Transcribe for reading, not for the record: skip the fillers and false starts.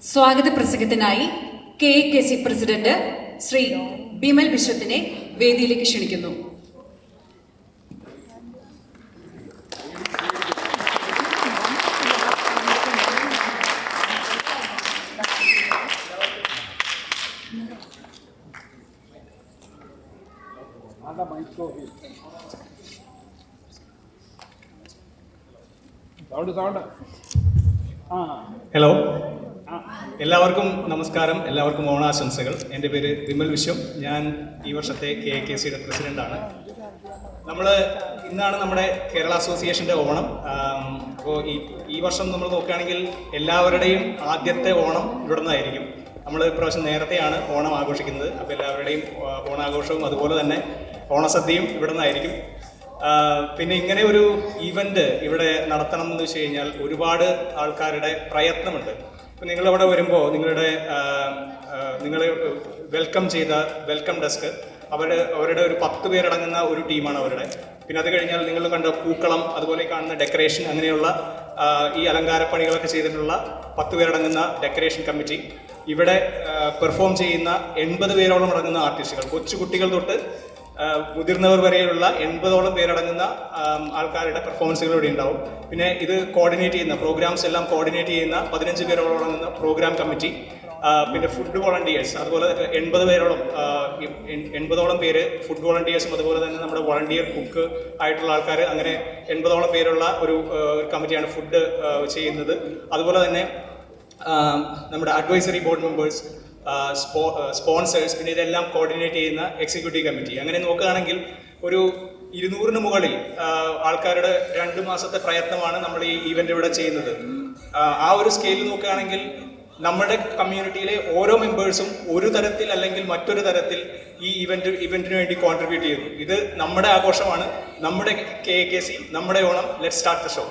സ്വാഗത പ്രസംഗത്തിനായി KAKC president Shri Bimal ബിശ്വത്തിനെ വേദിയിലേക്ക് ക്ഷണിക്കുന്നു. ഹലോ, എല്ലാവർക്കും നമസ്കാരം. എല്ലാവർക്കും ഓണാശംസകൾ. എൻ്റെ പേര് വിമൽ വിശ്വം. ഞാൻ ഈ വർഷത്തെ KAKCയുടെ പ്രസിഡൻ്റാണ്. ഇന്നാണ് നമ്മുടെ കേരള അസോസിയേഷൻ്റെ ഓണം. അപ്പോൾ ഈ വർഷം നമ്മൾ നോക്കുകയാണെങ്കിൽ എല്ലാവരുടെയും ആദ്യത്തെ ഓണം ഇവിടെ നിന്നായിരിക്കും. നമ്മൾ ഇപ്രാവശ്യം നേരത്തെയാണ് ഓണം ആഘോഷിക്കുന്നത്. അപ്പോൾ എല്ലാവരുടെയും ഓണാഘോഷവും അതുപോലെ തന്നെ ഓണസദ്യയും ഇവിടെ നിന്നായിരിക്കും. പിന്നെ ഇങ്ങനെ ഒരു ഈവൻ്റ് ഇവിടെ നടത്തണം എന്ന് വെച്ച് കഴിഞ്ഞാൽ ഒരുപാട് ആൾക്കാരുടെ പ്രയത്നമുണ്ട്. ഇപ്പം നിങ്ങളിവിടെ വരുമ്പോൾ നിങ്ങളെ വെൽക്കം ചെയ്ത വെൽക്കം ഡെസ്ക് അവരുടെ ഒരു 10 പേരടങ്ങുന്ന ഒരു ടീമാണ് അവരുടെ. പിന്നെ അത് കഴിഞ്ഞാൽ നിങ്ങൾ കണ്ട പൂക്കളം, അതുപോലെ കാണുന്ന ഡെക്കറേഷൻ, അങ്ങനെയുള്ള ഈ അലങ്കാരപ്പണികളൊക്കെ ചെയ്തിട്ടുള്ള 10 പേരടങ്ങുന്ന ഡെക്കറേഷൻ കമ്മിറ്റി, ഇവിടെ പെർഫോം ചെയ്യുന്ന 80 പേരോളം അടങ്ങുന്ന ആർട്ടിസ്റ്റുകൾ, കൊച്ചുകുട്ടികൾ തൊട്ട് മുതിർന്നവർ വരെയുള്ള 80ഓളം പേരടങ്ങുന്ന ആൾക്കാരുടെ പെർഫോമൻസുകൾ ഇവിടെ ഉണ്ടാവും. പിന്നെ ഇത് കോർഡിനേറ്റ് ചെയ്യുന്ന പ്രോഗ്രാംസ് എല്ലാം കോർഡിനേറ്റ് ചെയ്യുന്ന 15 പേരോളം അടങ്ങുന്ന പ്രോഗ്രാം കമ്മിറ്റി, പിന്നെ ഫുഡ് വോളണ്ടിയേഴ്സ്, അതുപോലെ 80ഓളം പേര് ഫുഡ് വോളണ്ടിയേഴ്സും, അതുപോലെ തന്നെ നമ്മുടെ വോളണ്ടിയർ കുക്ക് ആയിട്ടുള്ള ആൾക്കാർ, അങ്ങനെ 80ഓളം പേരുള്ള ഒരു കമ്മിറ്റിയാണ് ഫുഡ് ചെയ്യുന്നത്. അതുപോലെ തന്നെ നമ്മുടെ അഡ്വൈസറി ബോർഡ് മെമ്പേഴ്സ്, സ്പോൺസേഴ്സ്, പിന്നെ ഇതെല്ലാം കോർഡിനേറ്റ് ചെയ്യുന്ന എക്സിക്യൂട്ടീവ് കമ്മിറ്റി. അങ്ങനെ നോക്കുകയാണെങ്കിൽ ഒരു 200-ന് മുകളിൽ ആൾക്കാരുടെ 2 മാസത്തെ പ്രയത്നമാണ് നമ്മൾ ഈ ഈവൻ്റ് ഇവിടെ ചെയ്യുന്നത്. ആ ഒരു സ്കെയിലിൽ നോക്കുകയാണെങ്കിൽ നമ്മുടെ കമ്മ്യൂണിറ്റിയിലെ ഓരോ മെമ്പേഴ്സും ഒരു തരത്തിൽ അല്ലെങ്കിൽ മറ്റൊരു തരത്തിൽ ഈ ഇവന്റിന് വേണ്ടി കോൺട്രിബ്യൂട്ട് ചെയ്യുന്നു. ഇത് നമ്മുടെ ആഘോഷമാണ്, നമ്മുടെ KAKC, നമ്മുടെ Onam. Let's start the show.